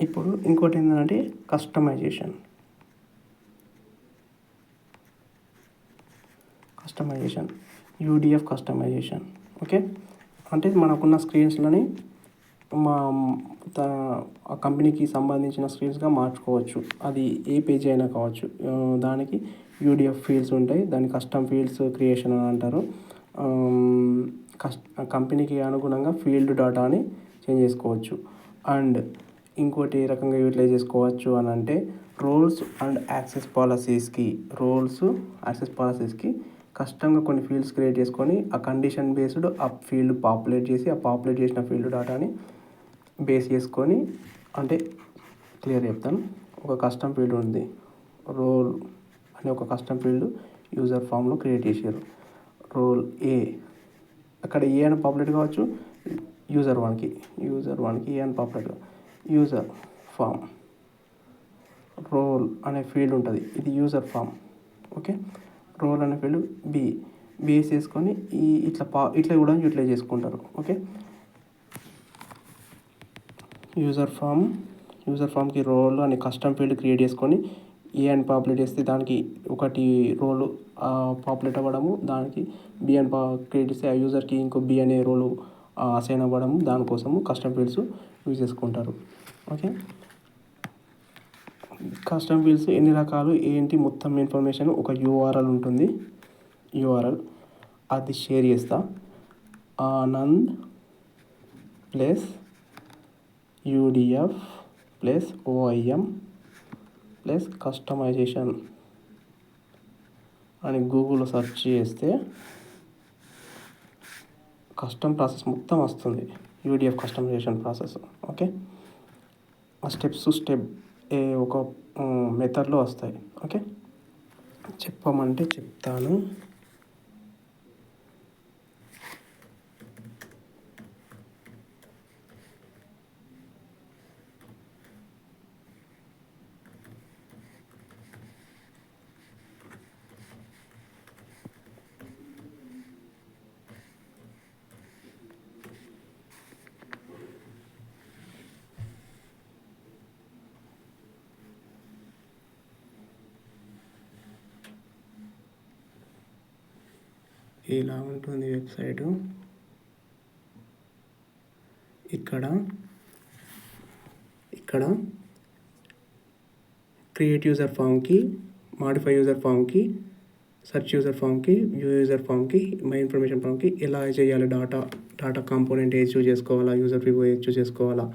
ఇప్పుడు ఇంకోటి ఏంటంటే కస్టమైజేషన్. UDF customization. ఓకే, అంటే మనకున్న స్క్రీన్స్లని మా ఆ కంపెనీకి సంబంధించిన స్క్రీన్స్గా మార్చుకోవచ్చు. అది ఏ పేజీ అయినా కావచ్చు. దానికి యూడిఎఫ్ ఫీల్డ్స్ ఉంటాయి. దాన్ని కస్టమ్ ఫీల్డ్స్ క్రియేషన్ అని అంటారు. కంపెనీకి అనుగుణంగా ఫీల్డ్ డేటాని చేంజ్ చేసుకోవచ్చు. అండ్ ఇంకోటి ఏ రకంగా యూటిలైజ్ చేసుకోవచ్చు అని అంటే రోల్స్ అండ్ యాక్సెస్ పాలసీస్కి కష్టంగా కొన్ని ఫీల్డ్స్ క్రియేట్ చేసుకొని ఆ కండిషన్ బేస్డ్ ఆ ఫీల్డ్ పాపులేట్ చేసి ఆ పాపులేట్ చేసిన ఫీల్డ్ డేటాని బేస్ చేసుకొని, అంటే క్లియర్ చెప్తాను. ఒక కస్టమ్ ఫీల్డ్ ఉంది, రోల్ అనే ఒక కస్టమ్ ఫీల్డ్ యూజర్ ఫామ్లో క్రియేట్ చేశారు. రోల్ ఏ, అక్కడ ఏ అని పాపులేట్ కావచ్చు. యూజర్ వన్కి ఏ అని పాపులేట్. యూజర్ ఫామ్ రోల్ అనే ఫీల్డ్ ఉంటుంది, ఇది యూజర్ ఫామ్. ఓకే, రోల్ అనే ఫీల్డ్ బేస్ చేసుకొని ఇట్లా కూడా యూటిలైజ్ చేసుకుంటారు. ఓకే, యూజర్ ఫామ్కి రోల్ అనే కస్టమ్ ఫీల్డ్ క్రియేట్ చేసుకొని ఏ అని పాపులేట్ చేస్తే దానికి ఒకటి రోల్ పాపులేట్ అవ్వడము, దానికి బి అని క్రియేట్ చేస్తే ఆ యూజర్కి ఇంకో బి అనే రోల్ అసైన్ అవ్వడము, దానికోసము కస్టమ్ ఫీల్డ్స్ యూజ్ చేసుకుంటారు. ఓకే, కస్టమ్ ఫీల్డ్స్ ఎన్ని రకాలు ఏంటి మొత్తం ఇన్ఫర్మేషన్ ఒక యూఆర్ఎల్ ఉంటుంది. అది షేర్ చేస్తా. Anand plus UDF plus OIM plus customization అని గూగుల్లో సెర్చ్ చేస్తే కస్టమ్ ప్రాసెస్ మొత్తం వస్తుంది, యూడిఎఫ్ కస్టమైజేషన్ ప్రాసెస్. ఓకే, ఆ స్టెప్ ఒక మెథడ్లో వస్తాయి. ఓకే, చెప్పమంటే చెప్తాను. ఇలా ఉంటుంది వెబ్సైటు. ఇక్కడ క్రియేట్ యూజర్ ఫామ్కి, మాడిఫై యూజర్ ఫామ్కి, సెర్చ్ యూజర్ ఫామ్కి, వ్యూ యూజర్ ఫామ్కి, మై ఇన్ఫర్మేషన్ ఫామ్కి ఎలా చేయాలి, డాటా కాంపోనెంట్ ఏది చూస్ చేసుకోవాలా, యూజర్ ప్రివ్యూ ఏది చూస్ చేసుకోవాలా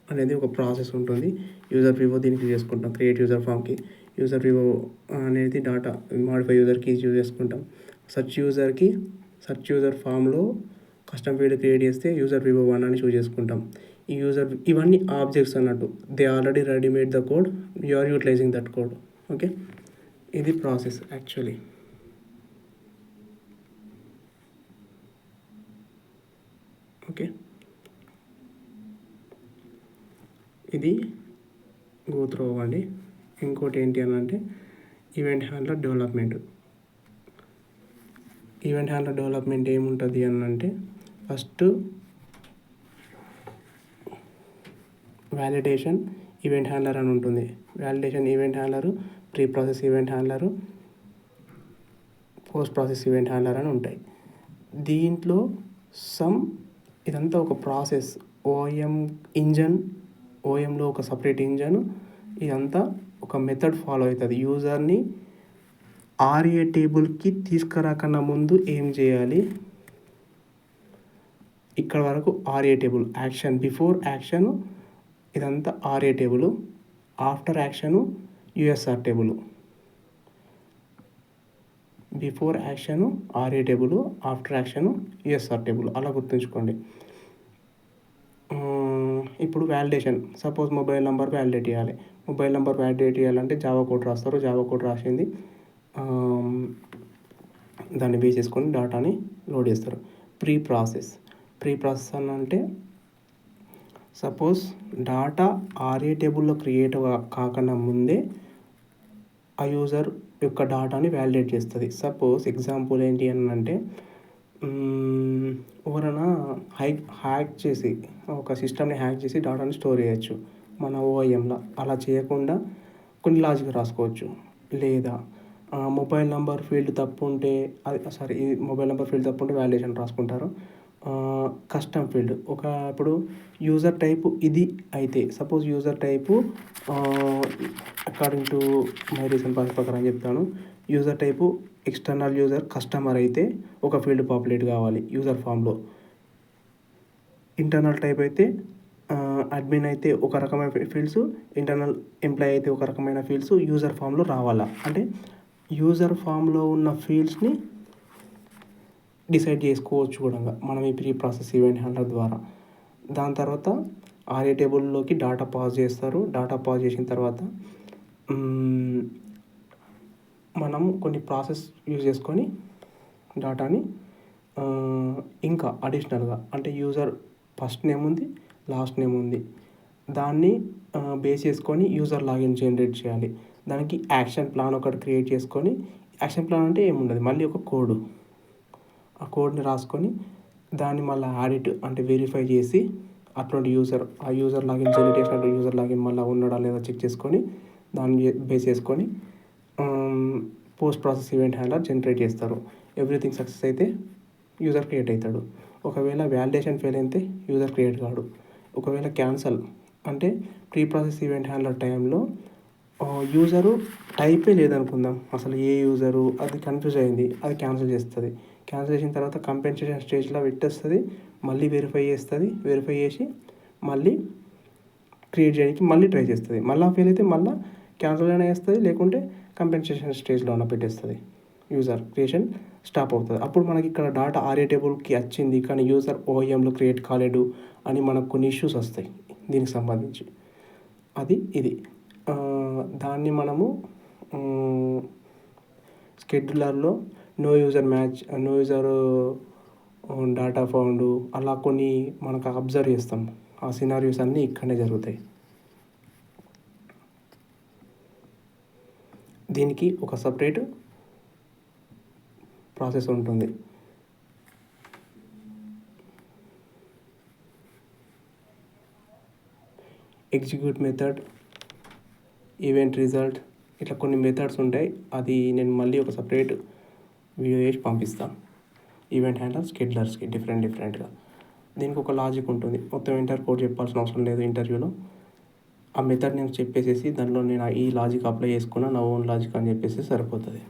అనేది ఒక ప్రాసెస్ ఉంటుంది. యూజర్ ప్రివ్యూ దీనికి యూజ్ చేసుకుంటాం. క్రియేట్ యూజర్ ఫామ్కి యూజర్ ప్రివ్యూ అనేది డాటా మాడిఫై యూజర్కి యూజ్ చేసుకుంటాం. సెర్చ్ యూజర్ ఫామ్లో కస్టమ్ ఫీల్డ్ క్రియేట్ చేస్తే యూజర్ ప్రివ్యూ 1 అని చూస్ చేసుకుంటాం. ఇవన్నీ ఆబ్జెక్ట్స్ అన్నట్టు. They already readymade the code, you are utilising that code. Okay, ఇది ప్రాసెస్ యాక్చువల్లీ. ఓకే, ఇది గో త్రూ అవ్వండి. ఇంకోటి ఏంటి అని అంటే ఈవెంట్ హ్యాండ్లర్ డెవలప్మెంట్ ఏముంటుంది అని అంటే ఫస్ట్ వ్యాలిడేషన్ ఈవెంట్ హ్యాండ్లర్ అని ఉంటుంది. Validation event handler, pre process event handler, post process event handler అని ఉంటాయి. దీంట్లో ఇదంతా ఒక ప్రాసెస్. ఓఎంలో ఒక సపరేట్ ఇంజన్, ఇదంతా ఒక మెథడ్ ఫాలో అవుతుంది. యూజర్ని ఆర్ఏ టేబుల్కి తీసుకురాకన్నా ముందు ఏం చేయాలి, ఇక్కడ వరకు RA table action, before action ఇదంతా RA table, after action USR table. Before action RA table, after action USR table, అలా గుర్తుంచుకోండి. ఇప్పుడు validation, suppose mobile number validate చేయాలి. మొబైల్ నెంబర్ వ్యాలిడేట్ చేయాలంటే జావా కోడ్ రాస్తారు. జావా కోడ్ రాసింది దాన్ని base చేసుకొని డాటాని లోడ్ చేస్తారు. ప్రీ ప్రాసెస్ అని అంటే సపోజ్ డాటా ఆర్ఏ టేబుల్లో క్రియేట్ కాకన్నా ముందే ఆ యూజర్ యొక్క డాటాని వ్యాలిడేట్ చేస్తుంది. సపోజ్ ఎగ్జాంపుల్ ఏంటి అని అంటే ఎవరైనా హ్యాక్ చేసి ఒక సిస్టమ్ని హ్యాక్ చేసి డాటాని స్టోర్ చేయొచ్చు. మన ఓఐఎంలో. అలా చేయకుండా కొన్ని లాజిక్ రాసుకోవచ్చు. లేదా మొబైల్ నెంబర్ ఫీల్డ్ తప్పు ఉంటే ఈ మొబైల్ నెంబర్ ఫీల్డ్ తప్పు ఉంటే వాలిడేషన్ రాసుకుంటారు. కస్టమ్ ఫీల్డ్ ఇప్పుడు యూజర్ టైపు ఇది అయితే, suppose user type according to my recent process ప్రకారం చెప్తాను. User type external user customer అయితే ఒక ఫీల్డ్ పాపులేట్ కావాలి యూజర్ ఫామ్లో. ఇంటర్నల్ టైప్ అయితే అడ్మిన్ అయితే ఒక రకమైన ఫీల్డ్స్, ఇంటర్నల్ ఎంప్లాయ్ అయితే ఒక రకమైన ఫీల్డ్స్ యూజర్ ఫామ్లో రావాలా. అంటే యూజర్ ఫామ్లో ఉన్న ఫీల్డ్స్ని డిసైడ్ చేసుకోవచ్చు కూడా మనం ఈ ప్రీ ప్రాసెస్ ఈవెంట్ హ్యాండ్లర్ ద్వారా. దాని తర్వాత ఆర్ఏ టేబుల్లోకి డాటా పాస్ చేస్తారు. డాటా పాస్ చేసిన తర్వాత మనం కొన్ని ప్రాసెస్ యూజ్ చేసుకొని డాటాని ఇంకా అడిషనల్గా, అంటే యూజర్ ఫస్ట్ నేమ్ ఉంది, లాస్ట్ నేమ్ ఉంది, దాన్ని బేస్ చేసుకొని యూజర్ లాగిన్ జనరేట్ చేయాలి. దానికి యాక్షన్ ప్లాన్ ఒకటి క్రియేట్ చేసుకొని, యాక్షన్ ప్లాన్ అంటే ఏముండదు, మళ్ళీ ఒక కోడ్, ఆ కోడ్ని రాసుకొని దాన్ని మళ్ళీ ఆడిట్ అంటే వెరిఫై చేసి అటువంటి ఆ యూజర్ లాగిన్ జనరేట్ చేసినట్టు యూజర్ లాగిన్ మళ్ళీ ఉన్నాడా లేదా చెక్ చేసుకొని దాన్ని బేస్ చేసుకొని post process event handler generate చేస్తారు. ఎవ్రీథింగ్ సక్సెస్ అయితే యూజర్ క్రియేట్ అవుతాడు. ఒకవేళ వ్యాలిడేషన్ ఫెయిల్ అయితే యూజర్ క్రియేట్ కాడు. ఒకవేళ క్యాన్సల్ అంటే ప్రీ ప్రాసెస్ ఈవెంట్ హ్యాండ్లర్ టైంలో యూజరు టైపే లేదనుకుందాం, అసలు ఏ యూజరు అది కన్ఫ్యూజ్ అయింది, అది క్యాన్సిల్ చేస్తుంది. క్యాన్సిల్ చేసిన తర్వాత కంపెన్సేషన్ స్టేజ్లో పెట్టేస్తుంది, మళ్ళీ వెరిఫై చేస్తుంది, వెరిఫై చేసి మళ్ళీ క్రియేట్ చేయడానికి మళ్ళీ ట్రై చేస్తుంది. మళ్ళీ ఫెయిల్ అయితే మళ్ళీ క్యాన్సిల్ అయినా చేస్తుంది, లేకుంటే కంపెన్సేషన్ స్టేజ్లో ఉన్న పెట్టేస్తుంది. యూజర్ క్రియేషన్ స్టాప్ అవుతుంది. అప్పుడు మనకి ఇక్కడ డాటా ఆర్ఏ టేబుల్కి వచ్చింది కానీ యూజర్ ఓఐఎంలో క్రియేట్ కాలేడు అని మనకు కొన్ని ఇష్యూస్ వస్తాయి దీనికి సంబంధించి. ఇది దాన్ని మనము స్కెడ్యూలర్లో నో యూజర్ డాటా ఫౌండ్ అలా కొన్ని మనకు అబ్జర్వ్ చేస్తాం. ఆ సినారియోస్ అన్నీ ఇక్కడనే జరుగుతాయి. దీనికి ఒక సపరేట్ ప్రాసెస్ ఉంటుంది. ఎగ్జిక్యూట్ మెథడ్, ఈవెంట్ రిజల్ట్, ఇట్లా కొన్ని మెథడ్స్ ఉంటాయి. అది నేను మళ్ళీ ఒక సపరేట్ వీడియో చేసి పంపిస్తాను. ఈవెంట్ హ్యాండ్లర్ స్కెడ్యూలర్స్కి డిఫరెంట్గా దీనికి ఒక లాజిక్ ఉంటుంది. మొత్తం ఇంటర్ కోడ్ చెప్పాల్సిన అవసరం లేదు ఇంటర్వ్యూలో. ఆ మెథడ్ నేను చెప్పేసేసి దానిలో నేను ఈ లాజిక్ అప్లై చేసుకున్నా, నా ఓన్ లాజిక్ అని చెప్పేసి సరిపోతుంది.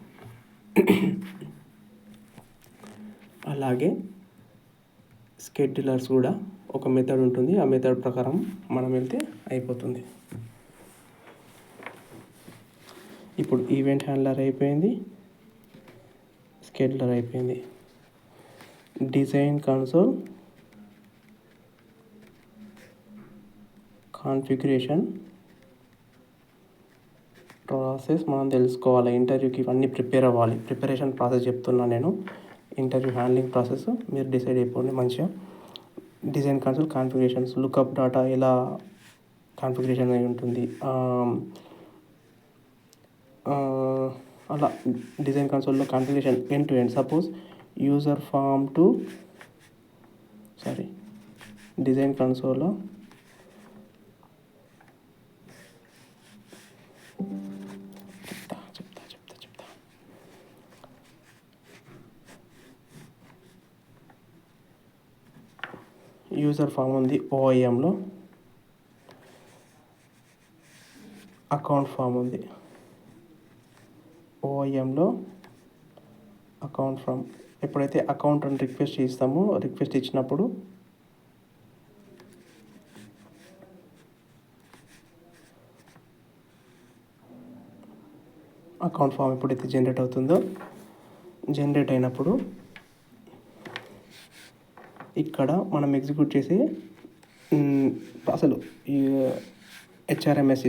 అలాగే స్కెడ్యూలర్స్ కూడా ఒక మెథడ్ ఉంటుంది. ఆ మెథడ్ ప్రకారం మనం వెళ్తే అయిపోతుంది. ఇప్పుడు ఈవెంట్ హ్యాండ్లర్ అయిపోయింది, స్కెడ్యూలర్ అయిపోయింది. డిజైన్ కన్సోల్, కాన్ఫిగరేషన్ ప్రాసెస్ మనం తెలుసుకోవాలి. ఇంటర్వ్యూకి ఇవన్నీ ప్రిపేర్ అవ్వాలి. ప్రిపరేషన్ ప్రాసెస్ చెప్తున్నాను నేను. ఇంటర్వ్యూ హ్యాండ్లింగ్ ప్రాసెస్ మీరు డిసైడ్ అయిపోండి మంచిగా. Design console, configurations, lookup data ఎలా కాన్ఫిగరేషన్ అయి ఉంటుంది, అలా డిజైన్ కన్సోల్లో configuration end to end. Suppose user form to design కన్సోల్లో చెప్తా యూజర్ ఫామ్ ఉంది ఓఐఎంలో, అకౌంట్ ఫామ్ ఉంది ఓఐఎంలో. అకౌంట్ ఫామ్ ఎప్పుడైతే అకౌంట్ అని రిక్వెస్ట్ ఇస్తామో, రిక్వెస్ట్ ఇచ్చినప్పుడు అకౌంట్ ఫామ్ ఎప్పుడైతే జనరేట్ అవుతుందో, జనరేట్ అయినప్పుడు ఇక్కడ మనం ఎగ్జిక్యూట్ చేసే అసలు ఈ హెచ్ఆర్ఎంఎస్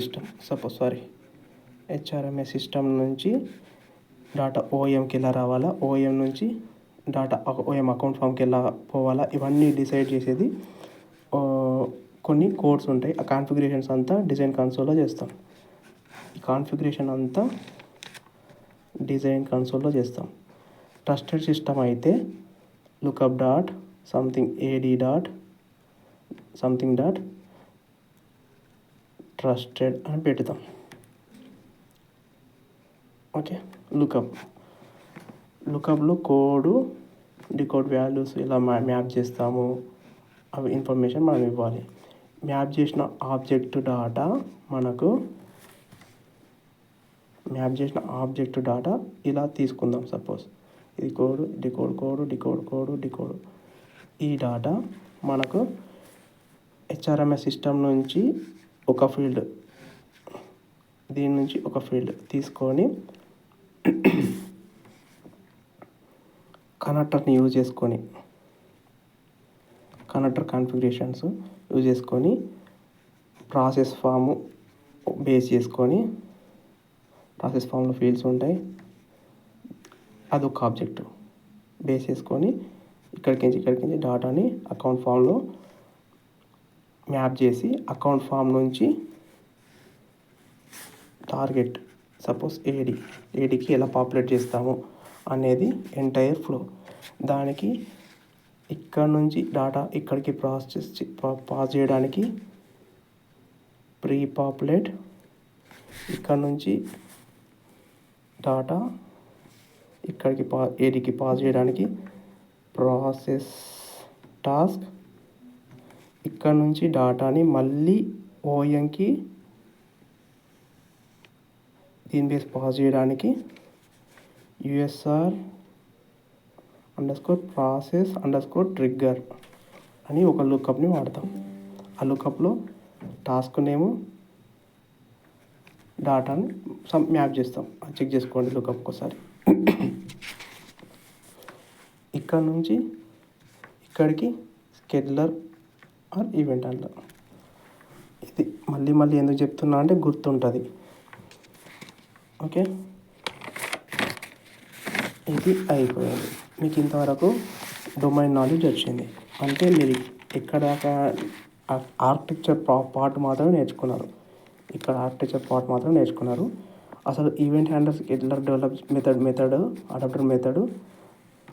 సిస్టమ్ నుంచి డాటా ఓఎంకి ఎలా రావాలా, ఓఎం నుంచి డాటా ఓఎం అకౌంట్ ఫామ్కి ఎలా పోవాలా, ఇవన్నీ డిసైడ్ చేసేది కొన్ని కోడ్స్ ఉంటాయి. ఆ కాన్ఫిగరేషన్స్ అంతా డిజైన్ కన్సోల్లో చేస్తాం. ఈ కాన్ఫిగరేషన్ అంతా డిజైన్ కన్సోల్లో చేస్తాం. ట్రస్టెడ్ సిస్టమ్ అయితే lookup dot something AD dot something dot trusted అని పెడతాం. ఓకే. లుకప్లో కోడ్ డికోడ్ వాల్యూస్ ఇలా మ్యాప్ చేస్తాము. అవి ఇన్ఫర్మేషన్ మనం ఇవ్వాలి. మ్యాప్ చేసిన ఆబ్జెక్ట్ డాటా ఇలా తీసుకుందాం. సపోజ్ ఇది కోడ్, డికోడ్. ఈ డాటా మనకు హెచ్ఆర్ఎంఎస్ సిస్టమ్ నుంచి ఒక ఫీల్డ్, దీని నుంచి ఒక ఫీల్డ్ తీసుకొని కనెక్టర్ని యూజ్ చేసుకొని, కనెక్టర్ కాన్ఫిగరేషన్స్ యూజ్ చేసుకొని ప్రాసెస్ ఫామ్ బేస్ చేసుకొని, ప్రాసెస్ ఫామ్లో ఫీల్డ్స్ ఉంటాయి, అదొక ఆబ్జెక్ట్ బేస్ చేసుకొని ఇక్కడికి డాటాని అకౌంట్ ఫామ్లో మ్యాప్ చేసి, అకౌంట్ ఫామ్ నుంచి టార్గెట్ సపోజ్ ఏడీకి ఎలా పాపులేట్ చేస్తాము అనేది ఎంటైర్ ఫ్లో. దానికి ఇక్కడ నుంచి డాటా ఇక్కడికి పాస్ చేయడానికి ప్రీ పాపులేట్, ఇక్కడ నుంచి డాటా ఇక్కడికి ఏడీకి పాస్ చేయడానికి ప్రాసెస్ టాస్క్, ఇక్కడ నుంచి డాటాని మళ్ళీ ఓఎంకి దీని బేస్ పాస్ చేయడానికి USR_process_trigger అని ఒక లుకప్ని వాడతాం. ఆ లుకప్లో టాస్క్ నేము డాటాని మ్యాప్ చేస్తాం. చెక్ చేసుకోండి లుకప్ ఒకసారి. ఇక్కడ నుంచి ఇక్కడికి స్కెడ్యూలర్ ఆర్ ఈవెంట్ హ్యాండ్లర్. ఇది మళ్ళీ ఎందుకు చెప్తున్నా అంటే గుర్తుంటుంది. ఓకే, ఇది అయిపోయింది. మీకు ఇంతవరకు డొమైన్ నాలెడ్జ్ వచ్చింది. అంటే మీరు ఇక్కడ ఆర్కిటెక్చర్ పార్ట్ మాత్రమే నేర్చుకున్నారు. అసలు event handler, scheduler, develop method, adapter method,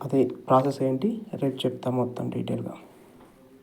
అదే ప్రాసెస్ ఏంటి రేపు చెప్తాం మొత్తం డీటెయిల్గా.